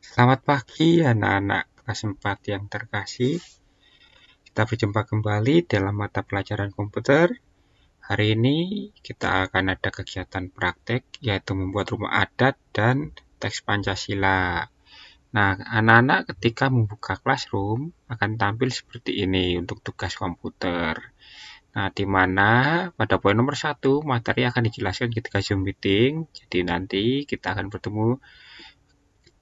Selamat pagi anak-anak kelas 4 yang terkasih. Kita berjumpa kembali dalam mata pelajaran komputer. Hari ini kita akan ada kegiatan praktek, yaitu membuat rumah adat dan teks Pancasila. Nah, anak-anak ketika membuka classroom akan tampil seperti ini untuk tugas komputer. Nah, di mana pada poin nomor 1 materi akan dijelaskan ketika Zoom meeting. Jadi nanti kita akan bertemu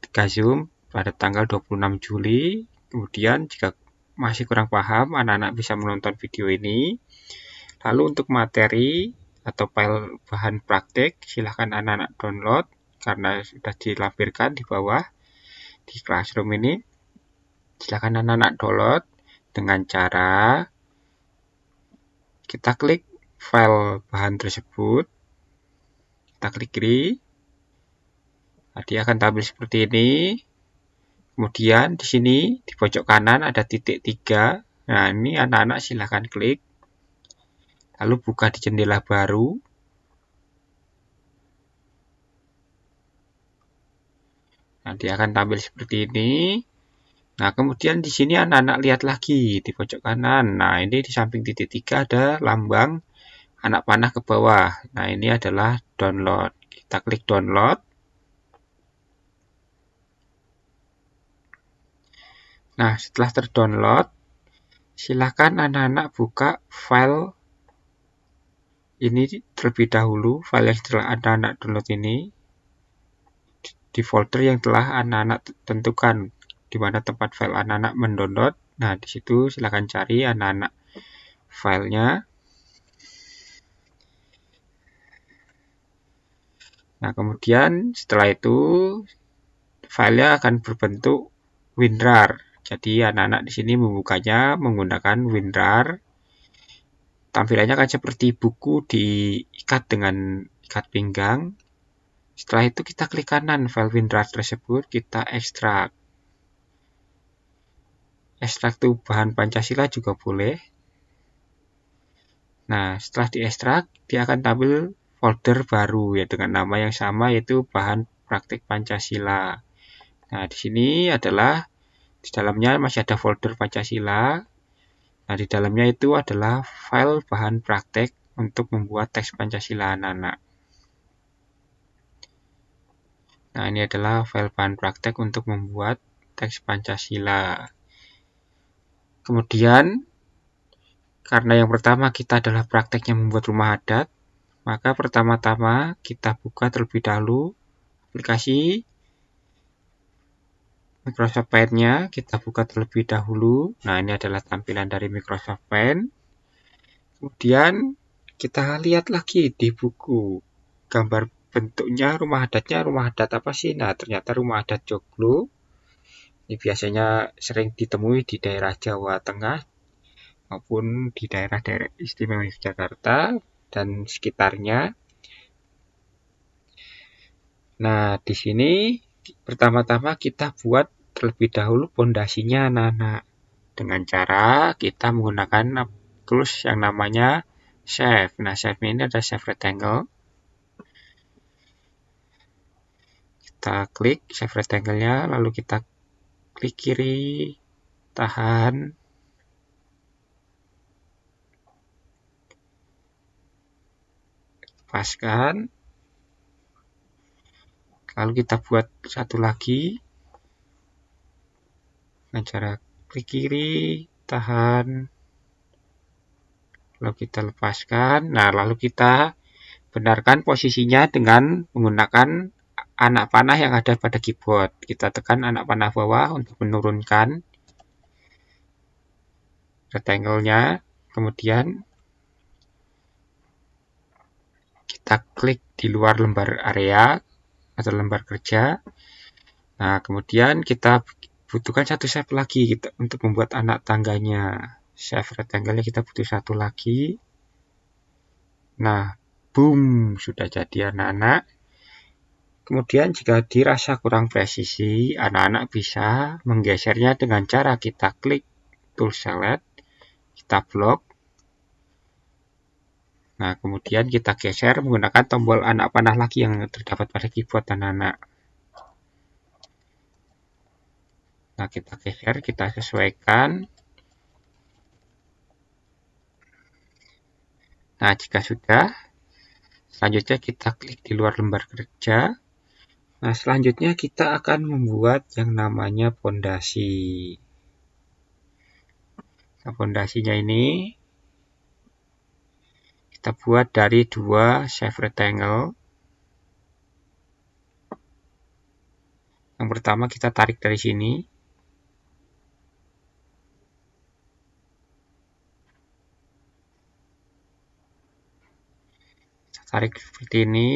ketika Zoom pada tanggal 26 Juli. Kemudian jika masih kurang paham, anak-anak bisa menonton video ini. Lalu untuk materi atau file bahan praktek, silahkan anak-anak download karena sudah dilampirkan di bawah di classroom ini. Silahkan anak-anak download dengan cara kita klik file bahan tersebut, kita klik kiri, dia akan tampil seperti ini. Kemudian di sini di pojok kanan ada titik 3. Nah, ini anak-anak silahkan klik. Lalu buka di jendela baru. Nanti akan tampil seperti ini. Nah, kemudian di sini anak-anak lihat lagi di pojok kanan. Nah, ini di samping titik 3 ada lambang anak panah ke bawah. Nah, ini adalah download. Kita klik download. Nah, setelah terdownload, silakan anak-anak buka file ini terlebih dahulu, file yang setelah anak-anak download ini di folder yang telah anak-anak tentukan di mana tempat file anak-anak mendownload. Nah, di situ silakan cari anak-anak filenya. Nah, kemudian setelah itu filenya akan berbentuk WinRAR. Jadi anak-anak di sini membukanya menggunakan WinRAR. Tampilannya akan seperti buku diikat dengan ikat pinggang. Setelah itu kita klik kanan file WinRAR tersebut, kita ekstrak. Ekstrak itu bahan Pancasila juga boleh. Nah, setelah diekstrak, dia akan tampil folder baru ya dengan nama yang sama, yaitu bahan praktik Pancasila. Nah, di sini adalah di dalamnya masih ada folder Pancasila. Nah, di dalamnya itu adalah file bahan praktek untuk membuat teks Pancasila anak-anak. Nah, ini adalah file bahan praktek untuk membuat teks Pancasila. Kemudian, karena yang pertama kita adalah prakteknya membuat rumah adat, maka pertama-tama kita buka terlebih dahulu aplikasi Microsoft Paint-nya, kita buka terlebih dahulu. Nah, ini adalah tampilan dari Microsoft Paint. Kemudian kita lihat lagi di buku gambar bentuknya rumah adat apa sih? Nah, ternyata rumah adat joglo. Ini biasanya sering ditemui di daerah Jawa Tengah maupun di daerah-daerah istimewa Yogyakarta dan sekitarnya. Nah, di sini pertama-tama kita buat terlebih dahulu pondasinya anak-anak dengan cara kita menggunakan tools yang namanya Shape. Nah, Shape ini ada Shape Rectangle. Kita klik Shape Rectangle-nya, lalu kita klik kiri, tahan, lepaskan. Lalu kita buat satu lagi dengan cara klik kiri, tahan, lalu kita lepaskan. Nah, lalu kita benarkan posisinya dengan menggunakan anak panah yang ada pada keyboard. Kita tekan anak panah bawah untuk menurunkan rectangle-nya. Kemudian kita klik di luar lembar area atau lembar kerja. Nah, kemudian kita butuhkan satu shape lagi untuk membuat anak tangganya. Shape rectangle-nya kita butuh satu lagi. Nah, boom, sudah jadi anak-anak. Kemudian jika dirasa kurang presisi, anak-anak bisa menggesernya dengan cara kita klik tool select, kita blok. Nah, kemudian kita geser menggunakan tombol anak panah lagi yang terdapat pada keyboard anak-anak. Nah, kita geser, kita sesuaikan. Nah, jika sudah, selanjutnya kita klik di luar lembar kerja. Nah, selanjutnya kita akan membuat yang namanya fondasi. Nah, fondasinya ini kita buat dari 2 shape rectangle. Yang pertama kita tarik dari sini. Kita tarik seperti ini.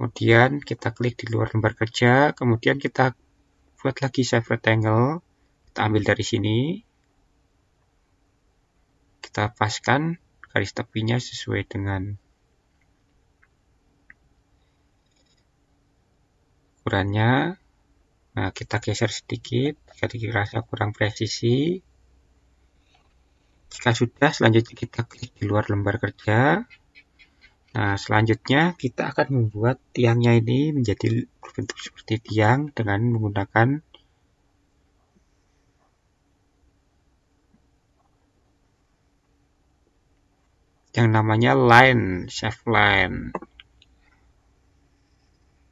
Kemudian kita klik di luar lembar kerja, kemudian kita buat lagi shape rectangle. Kita ambil dari sini. Kita paskan garis tepinya sesuai dengan ukurannya. Nah, kita geser sedikit jika dirasa kurang presisi. Jika sudah, selanjutnya kita klik di luar lembar kerja. Nah, selanjutnya kita akan membuat tiangnya ini menjadi berbentuk seperti tiang dengan menggunakan yang namanya line, shape line.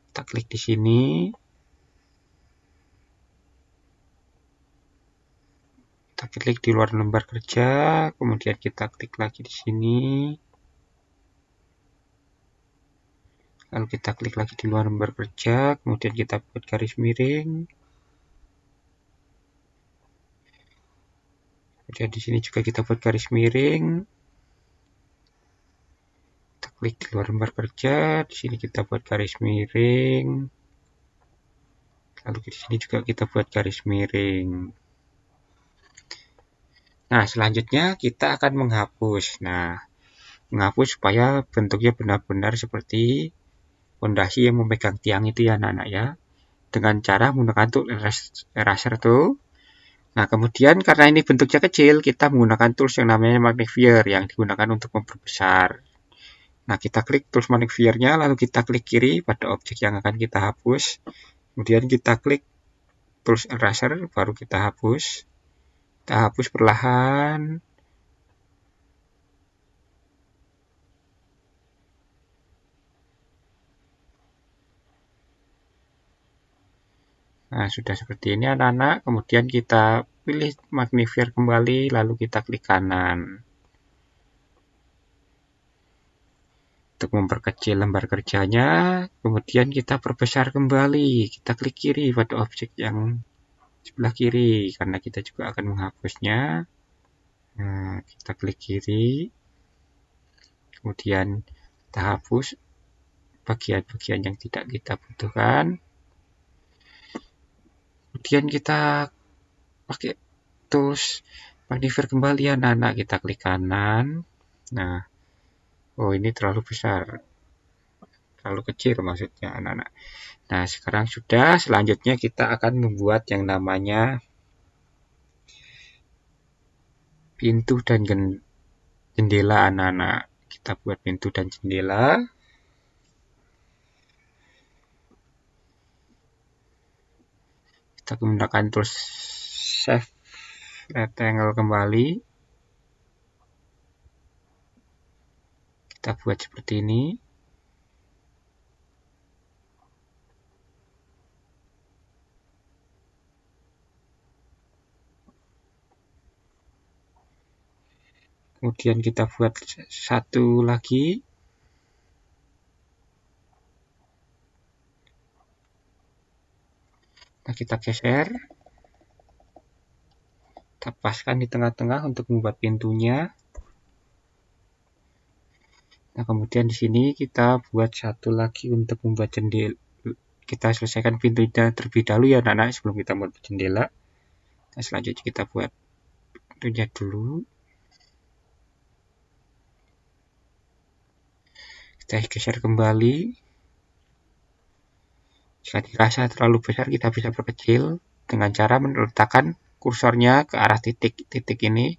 Kita klik di sini. Kita klik di luar lembar kerja, kemudian kita klik lagi di sini. Lalu kita klik lagi di luar lembar kerja, kemudian kita buat garis miring. Kemudian di sini juga kita buat garis miring. Kita klik di luar lembar kerja, di sini kita buat garis miring. Lalu di sini juga kita buat garis miring. Nah, selanjutnya kita akan menghapus. Nah, menghapus supaya bentuknya benar-benar seperti fondasi yang memegang tiang itu ya anak-anak ya. Dengan cara menggunakan tool eraser tool. Nah, kemudian karena ini bentuknya kecil, kita menggunakan tools yang namanya magnifier yang digunakan untuk memperbesar. Nah, kita klik tools magnifiernya, lalu kita klik kiri pada objek yang akan kita hapus. Kemudian kita klik tools eraser, baru kita hapus. Kita hapus perlahan. Nah, sudah seperti ini anak-anak. Kemudian kita pilih magnifier kembali, lalu kita klik kanan. Untuk memperkecil lembar kerjanya, kemudian kita perbesar kembali. Kita klik kiri pada objek yang sebelah kiri, karena kita juga akan menghapusnya. Nah, kita klik kiri. Kemudian kita hapus bagian-bagian yang tidak kita butuhkan. Kemudian kita pakai tools magnifier kembali ya anak-anak, kita klik kanan. Nah, oh ini terlalu besar, terlalu kecil maksudnya anak-anak. Nah, sekarang sudah, selanjutnya kita akan membuat yang namanya pintu dan jendela anak-anak. Kita buat pintu dan jendela. Kita menggunakan tools shape rectangle kembali. Kita buat seperti ini. Kemudian kita buat satu lagi. Nah, kita geser. Kita paskan di tengah-tengah untuk membuat pintunya. Nah, kemudian di sini kita buat satu lagi untuk membuat jendela. Kita selesaikan pintunya terlebih dahulu ya anak-anak sebelum kita buat jendela. Nah, selanjutnya kita buat pintunya dulu. Kita geser kembali. Jika dirasa terlalu besar, kita bisa perkecil. dengan cara meletakkan kursornya ke arah titik ini.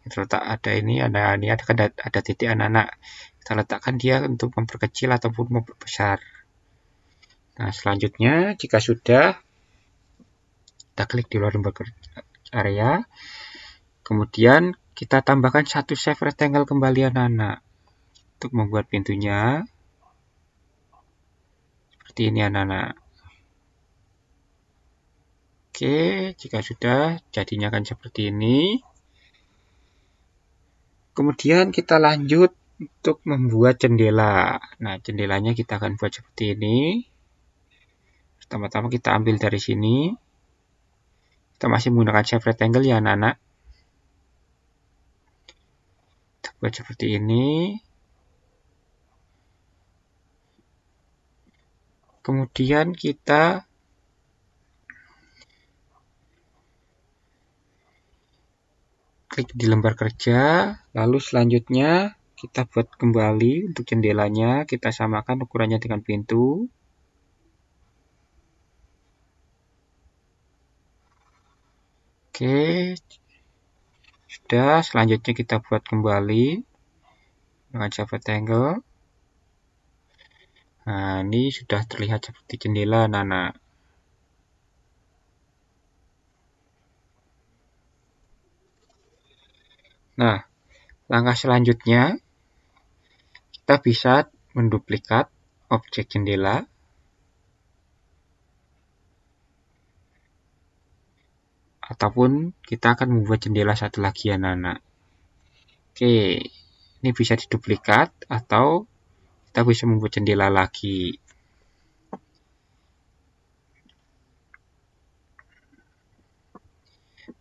Terletak ada titik anak-anak. Kita letakkan dia untuk memperkecil ataupun memperbesar. Nah, selanjutnya jika sudah, kita klik di luar lembar area. Kemudian kita tambahkan satu shape rectangle kembali anak-anak. Untuk membuat pintunya seperti ini anak-anak. Oke, jika sudah, jadinya akan seperti ini. Kemudian kita lanjut untuk membuat jendela. Nah, jendelanya kita akan buat seperti ini. Pertama-tama kita ambil dari sini. Kita masih menggunakan shape rectangle ya anak-anak. Kita buat seperti ini. Kemudian kita klik di lembar kerja, lalu selanjutnya kita buat kembali untuk jendelanya, kita samakan ukurannya dengan pintu. Oke, sudah, selanjutnya kita buat kembali dengan shape rectangle. Nah, ini sudah terlihat seperti jendela anak-anak. Nah, langkah selanjutnya kita bisa menduplikat objek jendela ataupun kita akan membuat jendela satu lagi anak-anak. Oke, ini bisa diduplikat atau kita bisa membuat jendela lagi.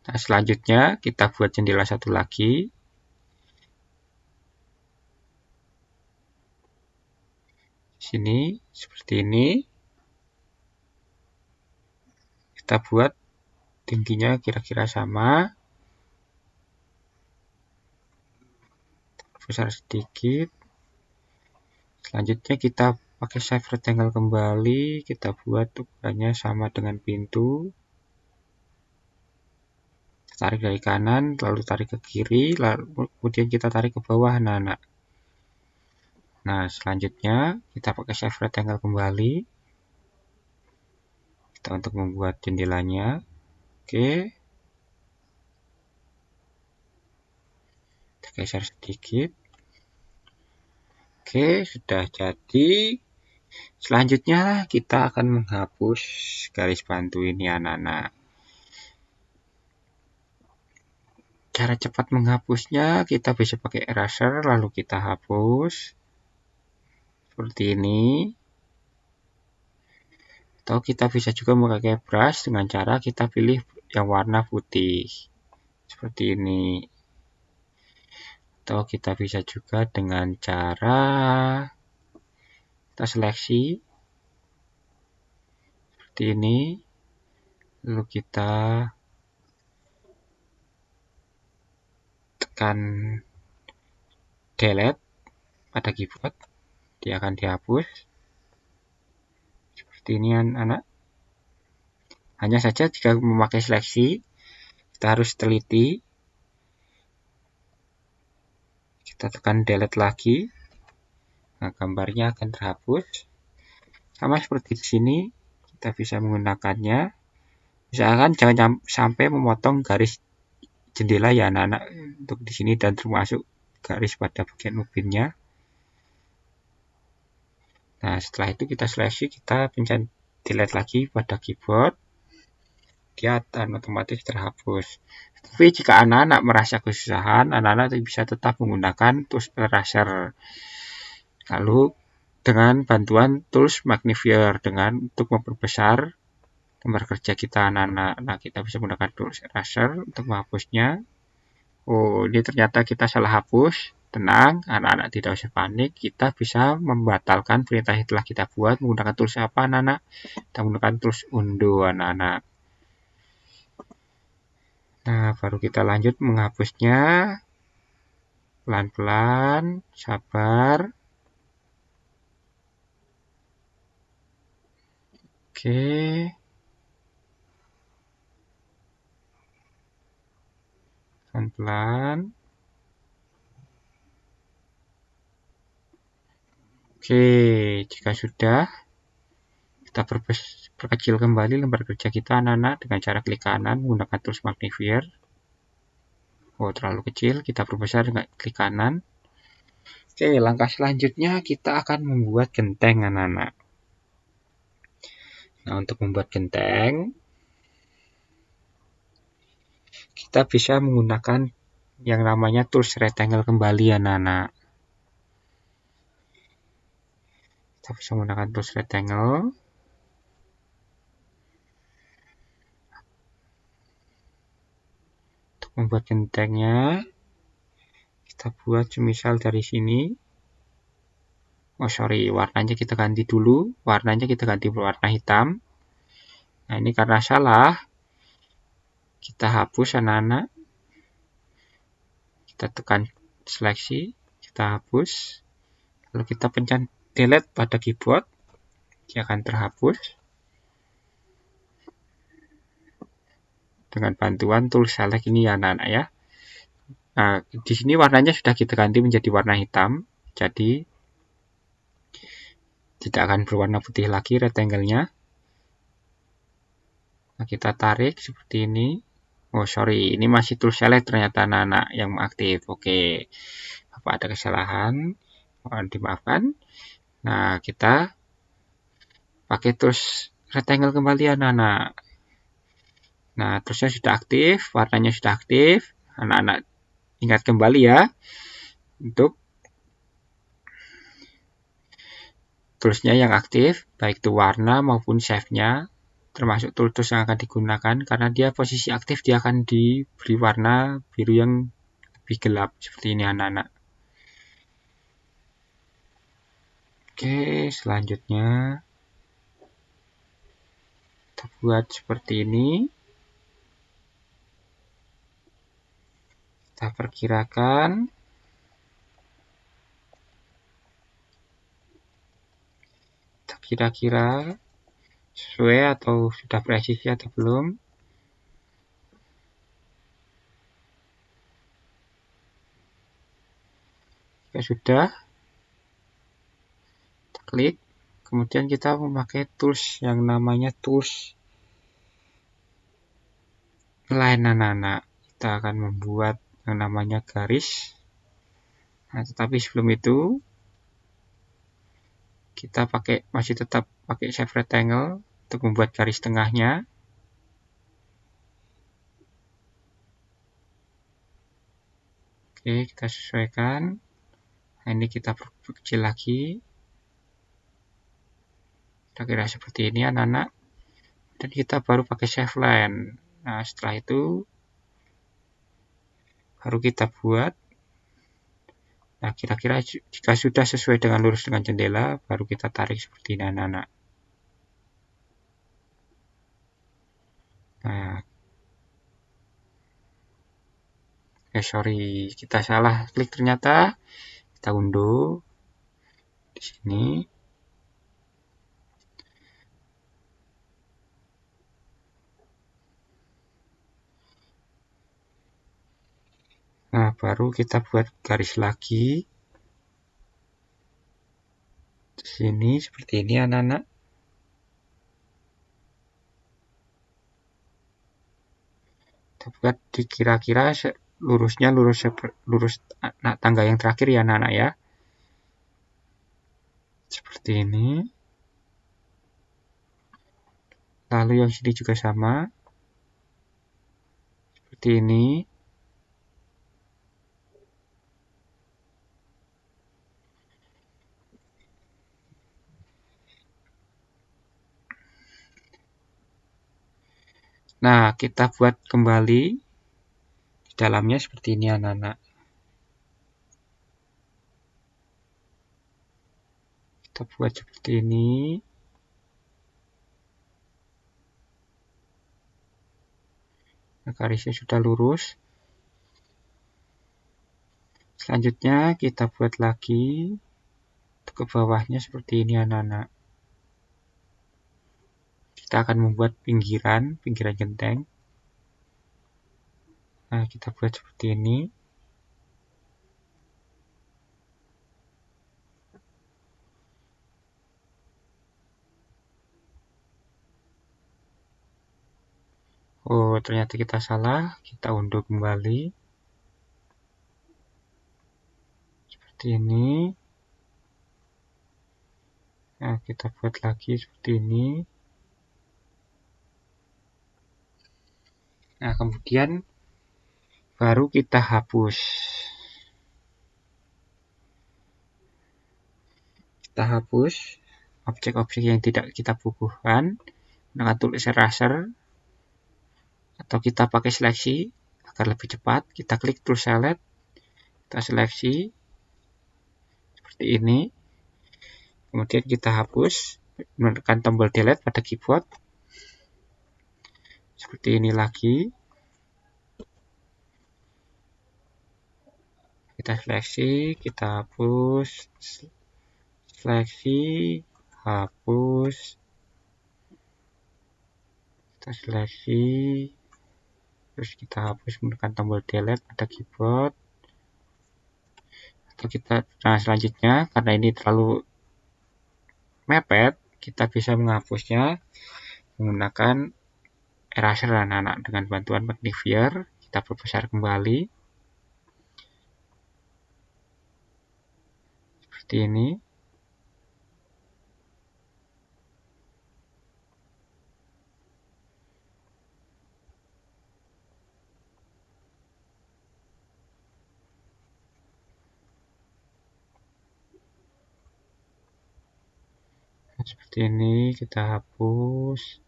Nah, selanjutnya kita buat jendela satu lagi. Sini seperti ini. Kita buat tingginya kira-kira sama. Besar sedikit. Selanjutnya kita pakai shape rectangle kembali. Kita buat ukurannya sama dengan pintu. Tarik dari kanan, lalu tarik ke kiri, lalu kemudian kita tarik ke bawah anak-anak. Nah, selanjutnya kita pakai shape rectangle kembali. Kita untuk membuat jendelanya. Oke. Kita geser sedikit. Oke, sudah jadi. Selanjutnya kita akan menghapus garis bantu ini anak-anak. Cara cepat menghapusnya kita bisa pakai eraser lalu kita hapus. Seperti ini. Atau kita bisa juga memakai brush dengan cara kita pilih yang warna putih. Seperti ini. Atau kita bisa juga dengan cara kita seleksi. Seperti ini. Lalu kita tekan delete pada keyboard. Dia akan dihapus. Seperti ini anak-anak. Hanya saja jika memakai seleksi, kita harus teliti. Kita tekan delete lagi. Nah, gambarnya akan terhapus. Sama seperti di sini, kita bisa menggunakannya. Misalkan jangan sampai memotong garis jendela ya anak-anak untuk di sini dan termasuk garis pada bagian ubinnya. Nah, setelah itu kita seleksi, kita pencet delete lagi pada keyboard. Dia akan otomatis terhapus. Tapi jika anak-anak merasa kesusahan, anak-anak bisa tetap menggunakan tools eraser. Lalu dengan bantuan tools magnifier untuk memperbesar lembar kerja kita anak-anak. Nah, kita bisa menggunakan tools eraser untuk menghapusnya. Oh, ini ternyata kita salah hapus. Tenang, anak-anak tidak usah panik. Kita bisa membatalkan perintah yang telah kita buat menggunakan tools apa anak-anak? Kita menggunakan tools undo anak-anak. Nah, baru kita lanjut menghapusnya. Pelan-pelan, sabar. Oke. pelan-pelan. Oke, jika sudah, kita perkecil kembali lembar kerja kita anak-anak dengan cara klik kanan menggunakan tools magnifier. Oh, terlalu kecil, kita perbesar dengan klik kanan. Oke, langkah selanjutnya kita akan membuat genteng anak-anak. Nah, untuk membuat genteng, kita bisa menggunakan yang namanya tools rectangle kembali anak-anak. Kita bisa menggunakan tools rectangle. Untuk membuat gentengnya, kita buat semisal dari sini. Oh sorry, warnanya kita ganti dulu. Warnanya kita ganti berwarna hitam. Nah, ini karena salah. Kita hapus anak-anak. Kita tekan seleksi. Kita hapus. Lalu kita pencet delete pada keyboard. Dia akan terhapus. Dengan bantuan tool select ini ya anak-anak ya. Nah, di sini warnanya sudah kita ganti menjadi warna hitam. Jadi tidak akan berwarna putih lagi rectangle-nya. Nah, kita tarik seperti ini. Oh sorry, ini masih tool select ternyata anak-anak yang aktif. Oke, apa ada kesalahan? Mohon dimaafkan. Nah, kita pakai tools rectangle kembali anak-anak. Nah, toolsnya sudah aktif, warnanya sudah aktif. Anak-anak ingat kembali ya, untuk toolsnya yang aktif, baik itu warna maupun shape-nya, termasuk tools yang akan digunakan, karena dia posisi aktif, dia akan diberi warna biru yang lebih gelap, seperti ini anak-anak. Oke, selanjutnya kita buat seperti ini. Kita perkirakan. Kira-kira sesuai atau sudah presisi atau belum. Jika sudah, kita klik. Kemudian kita memakai tools yang namanya tools line anak-anak. Kita akan membuat yang namanya garis. Nah, tetapi sebelum itu kita masih tetap pakai shape rectangle untuk membuat garis tengahnya. Oke, kita sesuaikan. Nah, ini kita perkecil lagi. Kira-kira seperti ini anak-anak. Dan kita baru pakai shape line. Nah, setelah itu baru kita buat. Nah, kira-kira jika sudah sesuai dengan lurus dengan jendela, baru kita tarik seperti ini anak-anak. Nah, sorry, kita salah klik ternyata. Kita unduh di sini. Nah, baru kita buat garis lagi. Di sini seperti ini anak-anak. Kita buat kira-kira lurusnya lurus tangga yang terakhir ya anak-anak ya. Seperti ini. Lalu yang sini juga sama. Seperti ini. Nah, kita buat kembali di dalamnya seperti ini anak-anak. Kita buat seperti ini. Nah, garisnya sudah lurus. Selanjutnya kita buat lagi ke bawahnya seperti ini anak-anak. Kita akan membuat pinggiran genteng. Nah, kita buat seperti ini. Oh, ternyata kita salah. Kita unduh kembali. Seperti ini. Nah, kita buat lagi seperti ini. Nah, kemudian baru kita hapus. Kita hapus objek-objek yang tidak kita bubuhkan dengan tulis eraser, atau kita pakai seleksi agar lebih cepat. Kita klik tool select, kita seleksi seperti ini, kemudian kita hapus, menekan tombol delete pada keyboard seperti ini lagi. Kita seleksi, kita hapus, seleksi, hapus, kita seleksi, terus kita hapus menekan tombol delete pada keyboard. Atau kita, nah selanjutnya karena ini terlalu mepet, kita bisa menghapusnya menggunakan eraser anak-anak dengan bantuan magnifier. Kita perbesar kembali seperti ini. Seperti ini, kita hapus.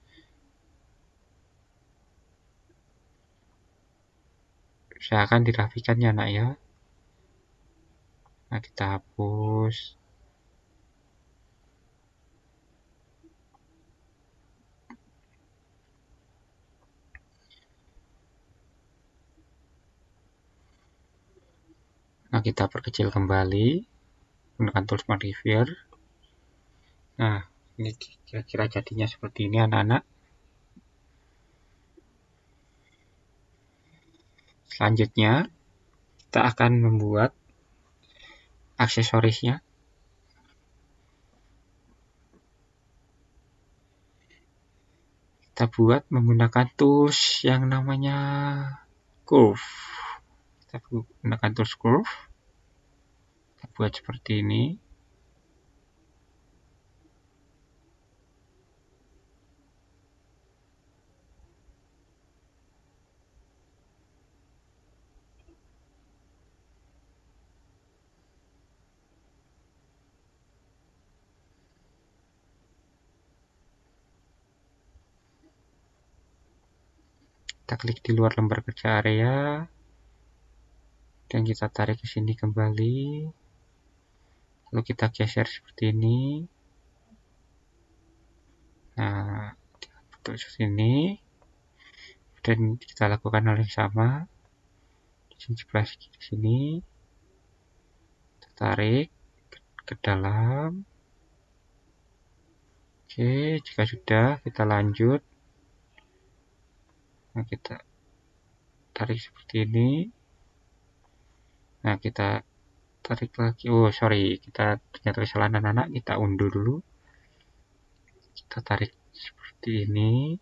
Usahakan dirapikan ya nak ya. Nah, kita hapus. Nah, kita perkecil kembali menggunakan tools modifier. Nah, ini kira-kira jadinya seperti ini anak-anak. Selanjutnya, kita akan membuat aksesorisnya. Kita buat menggunakan tools yang namanya curve. Kita gunakan tools curve. Kita buat seperti ini. Kita klik di luar lembar kerja area dan kita tarik ke sini kembali. Lalu kita geser seperti ini. Nah, bentuk sini. Dan kita lakukan hal yang sama. Di sini sebelah sini. Kita tarik ke dalam. Oke, jika sudah kita lanjut. Nah, kita tarik seperti ini. Nah, kita tarik lagi. Oh, sorry, kita ternyata kesalahan anak-anak. Kita undur dulu. Kita tarik seperti ini.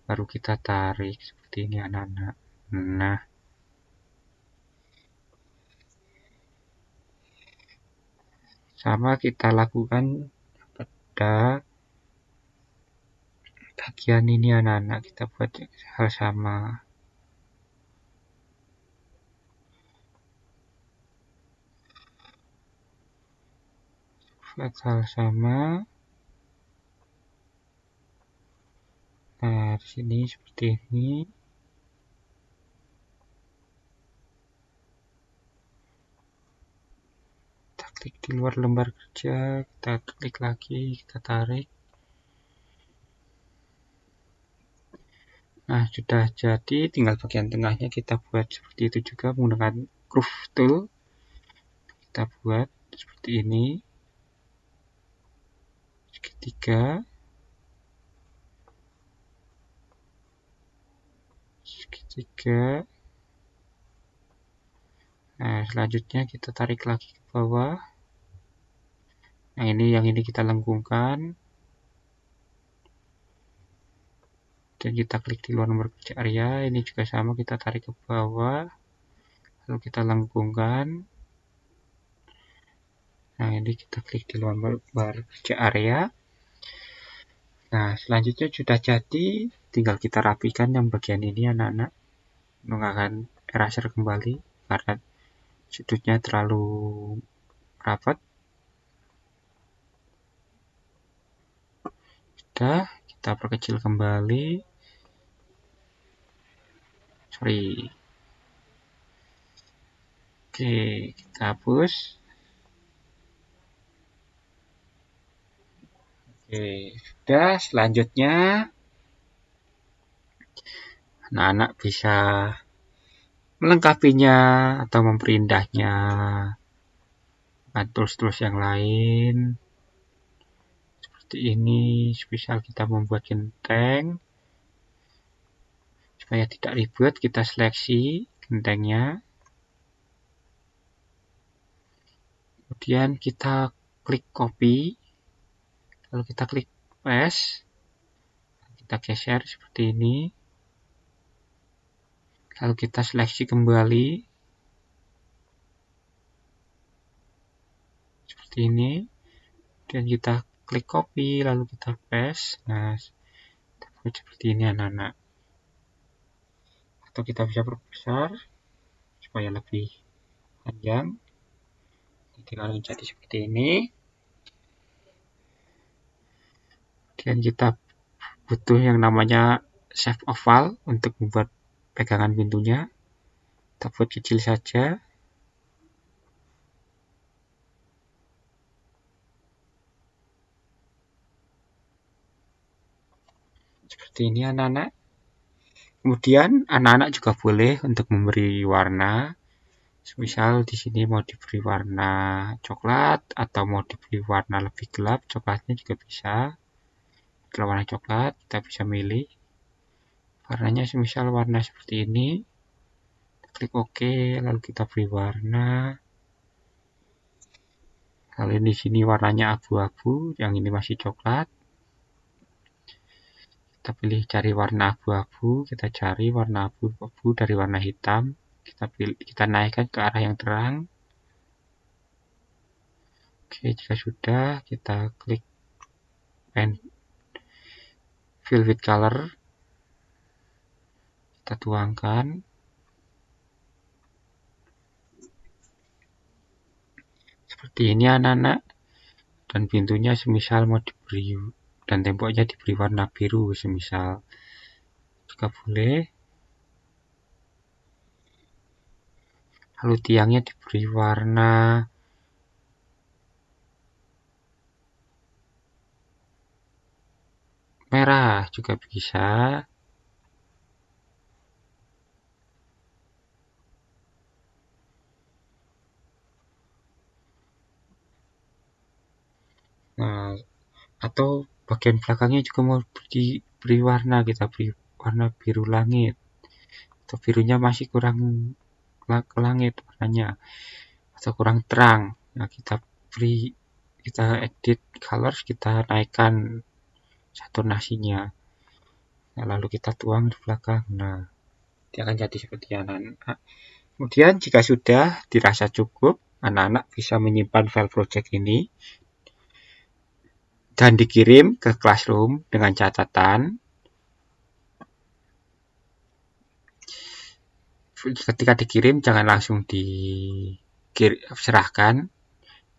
Baru kita tarik seperti ini anak-anak. Nah, sama kita lakukan pada bagian ini anak-anak. Kita buat hal sama. Buat hal sama. Nah, di sini seperti ini. Kita klik di luar lembar kerja, kita klik lagi, kita tarik. Nah, sudah jadi, tinggal bagian tengahnya kita buat seperti itu juga menggunakan groove tool. Kita buat seperti ini. Segitiga. Segitiga. selanjutnya kita tarik lagi ke bawah. Nah, yang ini kita lengkungkan. Dan kita klik di luar nomor kerja area. Ini juga sama, kita tarik ke bawah. Lalu kita lengkungkan. Nah, ini kita klik di luar nomor kerja area. Nah, selanjutnya sudah jadi. Tinggal kita rapikan yang bagian ini, anak-anak. Menggunakan eraser kembali karena sudutnya terlalu rapat. Sudah, kita perkecil kembali. Oke, kita hapus. Oke, sudah. Selanjutnya anak-anak bisa melengkapinya atau memperindahnya dengan tools-tools yang lain. Seperti ini, misal kita membuat genteng. Supaya tidak ribet, kita seleksi gentengnya. Kemudian kita klik copy. Lalu kita klik paste. Kita geser seperti ini. Lalu kita seleksi kembali. Seperti ini. Dan kita klik copy, lalu kita paste. Nah, seperti ini anak-anak. Atau kita bisa perbesar supaya lebih panjang. Jadi kalau jadi seperti ini. Dan kita butuh yang namanya shape oval untuk membuat pegangan pintunya. Kita buat kecil saja. Seperti ini anak-anak. Kemudian anak-anak juga boleh untuk memberi warna. Misal di sini mau diberi warna coklat atau mau diberi warna lebih gelap, coklatnya juga bisa. Kalau warna coklat kita bisa milih. Warnanya semisal warna seperti ini. Klik OK, lalu kita beri warna. Kalau di sini warnanya abu-abu, yang ini masih coklat. Kita pilih cari warna abu-abu, kita cari warna abu-abu dari warna hitam. Kita naikkan ke arah yang terang. Oke, jika sudah, kita klik fill with color. Kita tuangkan. Seperti ini anak-anak. Dan pintunya semisal mau diberi, dan temboknya diberi warna biru semisal. Juga boleh. Lalu tiangnya diberi warna merah juga bisa. Nah, atau bagian belakangnya juga mau diberi warna, kita beri warna biru langit. Atau birunya masih kurang ke langit warnanya, atau kurang terang. Nah, kita edit colors, kita naikkan saturasinya. Nah, lalu kita tuang di belakang. Nah, dia akan jadi seperti anak-anak. Kemudian jika sudah dirasa cukup, anak-anak bisa menyimpan file project ini dan dikirim ke classroom dengan catatan. Ketika dikirim jangan langsung diserahkan,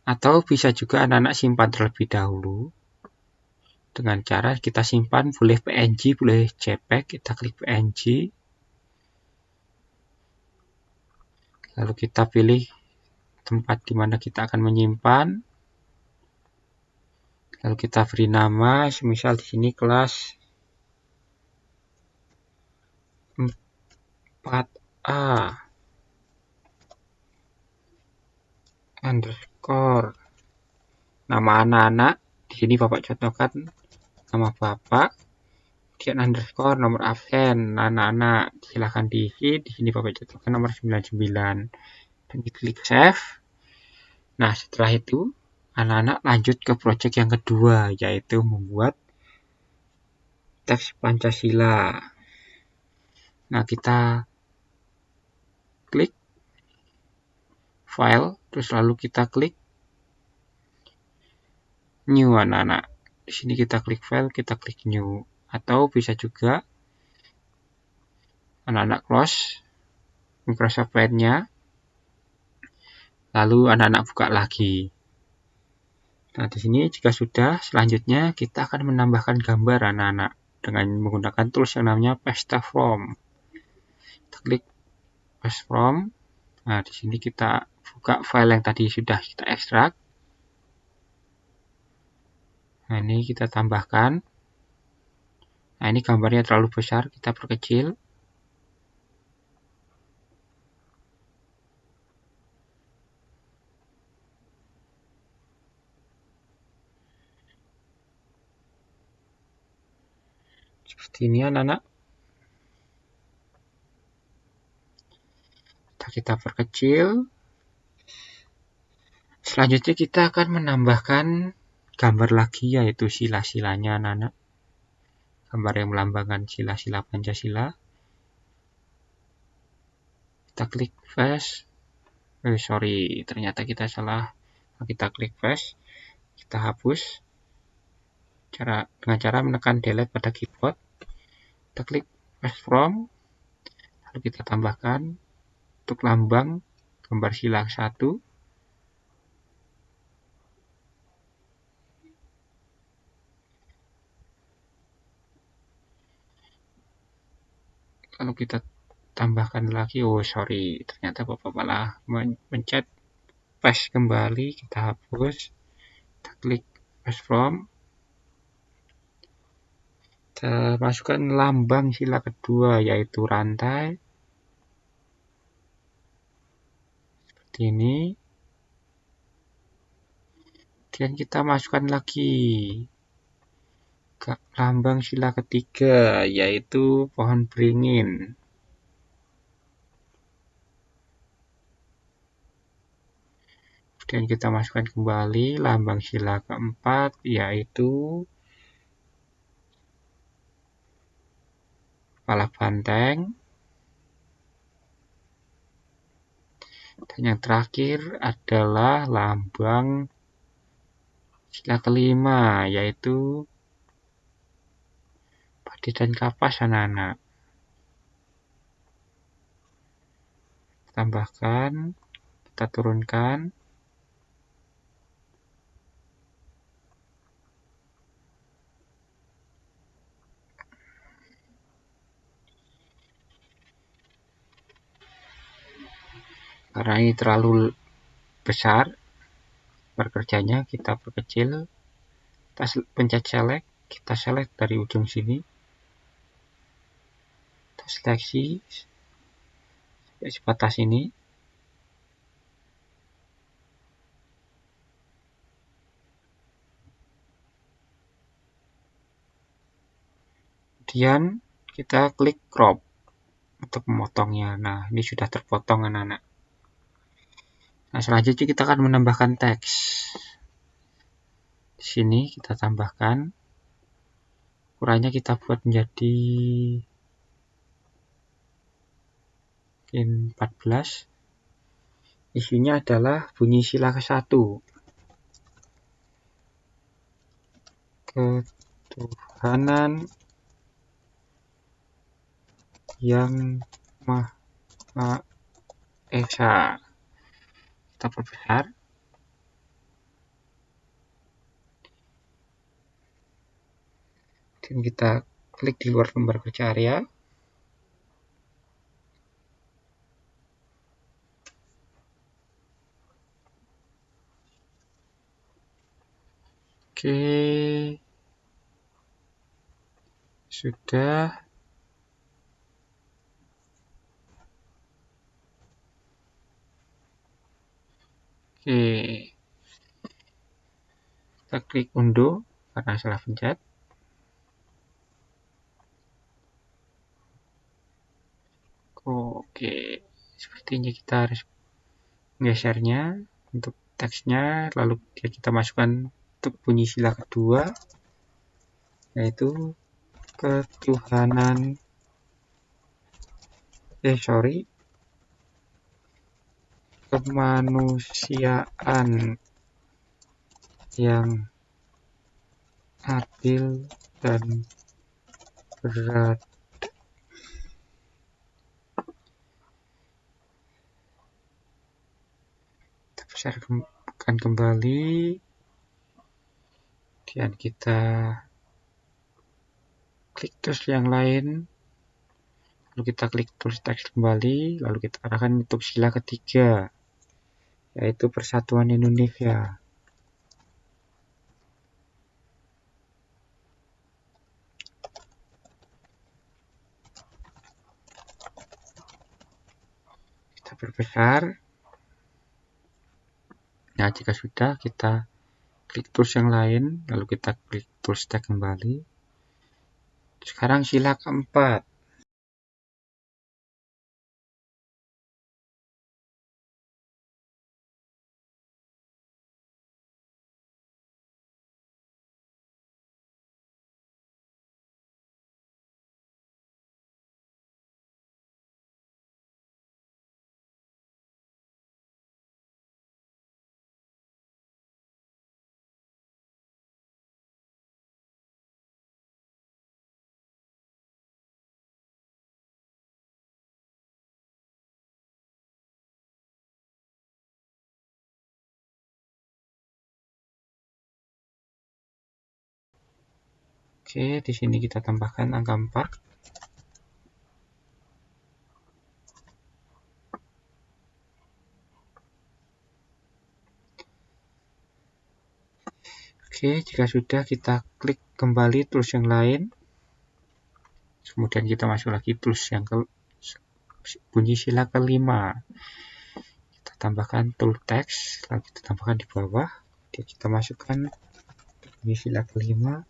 atau bisa juga anak-anak simpan terlebih dahulu dengan cara kita simpan, boleh PNG, boleh JPEG. Kita klik PNG, lalu kita pilih tempat di mana kita akan menyimpan, lalu kita beri nama, semisal di sini kelas 4A underscore nama anak-anak. Di sini Bapak contohkan nama Bapak, kemudian underscore nomor absen anak-anak, silahkan diisi. Di sini Bapak contohkan nomor 99. dan diklik save. Nah, setelah itu anak-anak lanjut ke project yang kedua, yaitu membuat teks Pancasila. Nah, kita klik file, terus lalu kita klik new anak-anak. Di sini kita klik file, kita klik new. Atau bisa juga anak-anak close Microsoft Paint-nya, lalu anak-anak buka lagi. Nah, di sini jika sudah, selanjutnya kita akan menambahkan gambar anak-anak dengan menggunakan tools yang namanya Paste From. Kita klik Paste From. Nah, di sini kita buka file yang tadi sudah kita ekstrak. Nah, ini kita tambahkan. Nah, ini gambarnya terlalu besar, kita perkecil. Seperti ini anak-anak. Kita perkecil. Selanjutnya kita akan menambahkan gambar lagi, yaitu sila-silanya anak-anak. Gambar yang melambangkan sila-sila Pancasila. Kita klik Paste. Ternyata kita salah. Kita klik Paste. Kita hapus. Dengan cara menekan delete pada keyboard. Kita klik Paste From. Lalu kita tambahkan untuk lambang gambar sila 1. Kalau kita tambahkan lagi, ternyata Bapak malah mencet paste kembali. Kita hapus, kita klik paste from, kita masukkan lambang sila kedua, yaitu rantai seperti ini. Kemudian kita masukkan lagi lambang sila ketiga, yaitu pohon beringin. Kemudian kita masukkan kembali lambang sila keempat, yaitu kepala banteng. Dan yang terakhir adalah lambang sila kelima, yaitu padi dan kapas anak-anak. Tambahkan, kita turunkan. Karena ini terlalu besar bekerjanya, kita perkecil. Kita pencet select, kita select dari ujung sini. Kita seleksi sampai sebatas ini. Kemudian kita klik crop untuk memotongnya. Nah, ini sudah terpotong anak-anak. Nah, selanjutnya kita akan menambahkan teks. Di sini kita tambahkan. Ukurannya kita buat menjadi 14. Isinya adalah bunyi sila ke-1. Ketuhanan yang Maha Esa. Kita perbesar. Dan kita klik di luar lembar kerja area. Oke. Sudah. Oke. Kita klik undo karena salah pencet. Oke. Sepertinya kita harus gesernya untuk teksnya, lalu kita masukkan untuk bunyi sila kedua, yaitu ketuhanan kemanusiaan yang adil dan beradab. Kita besarkan kembali, dan kita klik terus yang lain, lalu kita klik tulis teks kembali, lalu kita arahkan untuk sila ketiga, yaitu Persatuan Indonesia. Kita perbesar. Nah, jika sudah, kita klik tools yang lain, lalu kita klik tools tag kembali. Sekarang sila keempat. Oke, di sini kita tambahkan angka 4. Oke, jika sudah, kita klik kembali tools yang lain. Kemudian kita masuk lagi tools yang bunyi sila kelima. Kita tambahkan tool text, lalu kita tambahkan di bawah. Kita masukkan bunyi sila kelima,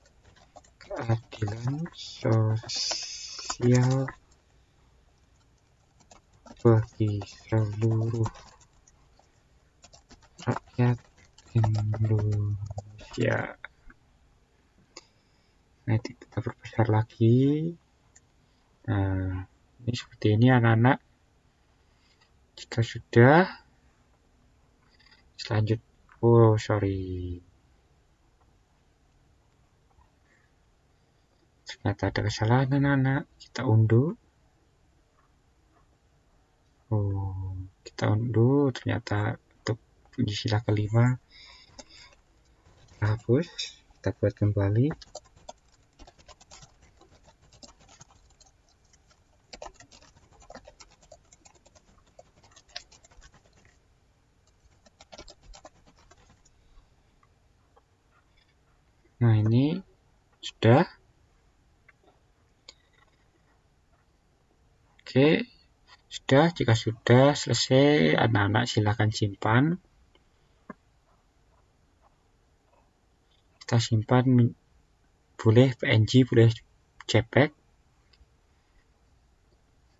keadilan sosial bagi seluruh rakyat Indonesia. Nah, kita perbesar lagi. Nah, ini seperti ini anak-anak. Jika sudah, ternyata ada kesalahan anak-anak. Kita unduh. Kita unduh, ternyata untuk bunyi sila kelima kita hapus. Kita buat kembali. Nah, ini sudah. Oke, sudah. Jika sudah selesai, anak-anak silakan simpan. Kita simpan, boleh PNG, boleh JPEG.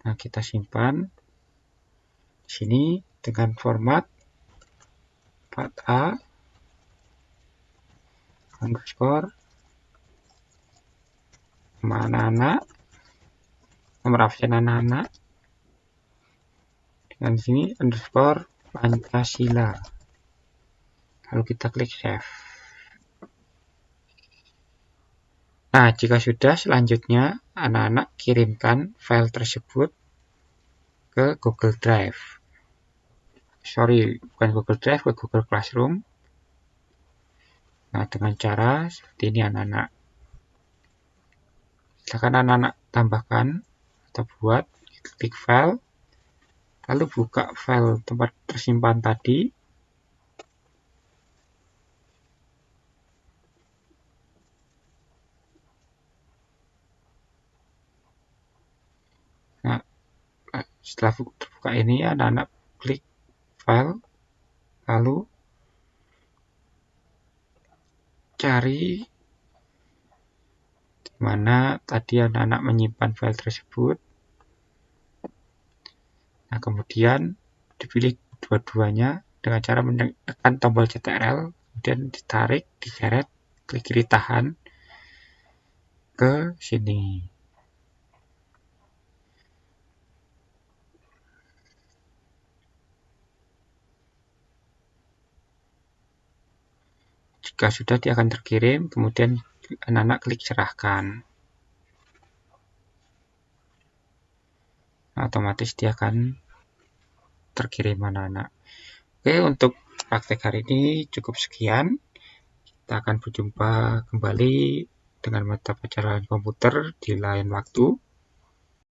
Nah, kita simpan di sini dengan format 4A underscore nama anak-anak, nomor absen anak-anak, dengan sini underscore Pancasila. Lalu kita klik save. Nah, jika sudah, selanjutnya anak-anak kirimkan file tersebut ke Google Drive. Bukan Google Drive, ke Google Classroom. Nah, dengan cara seperti ini anak-anak. Silakan anak-anak tambahkan atau buat, klik file, lalu buka file tempat tersimpan tadi. Nah, setelah terbuka ini, anak-anak klik file, lalu cari di mana tadi anak-anak menyimpan file tersebut. Nah, kemudian dipilih dua-duanya dengan cara menekan tombol CTRL, kemudian ditarik, diseret, klik kiri tahan ke sini. Jika sudah, dia akan terkirim, kemudian anak-anak klik serahkan. Otomatis dia akan terkirim anak-anak. Oke, untuk praktek hari ini cukup sekian. Kita akan berjumpa kembali dengan mata pelajaran komputer di lain waktu.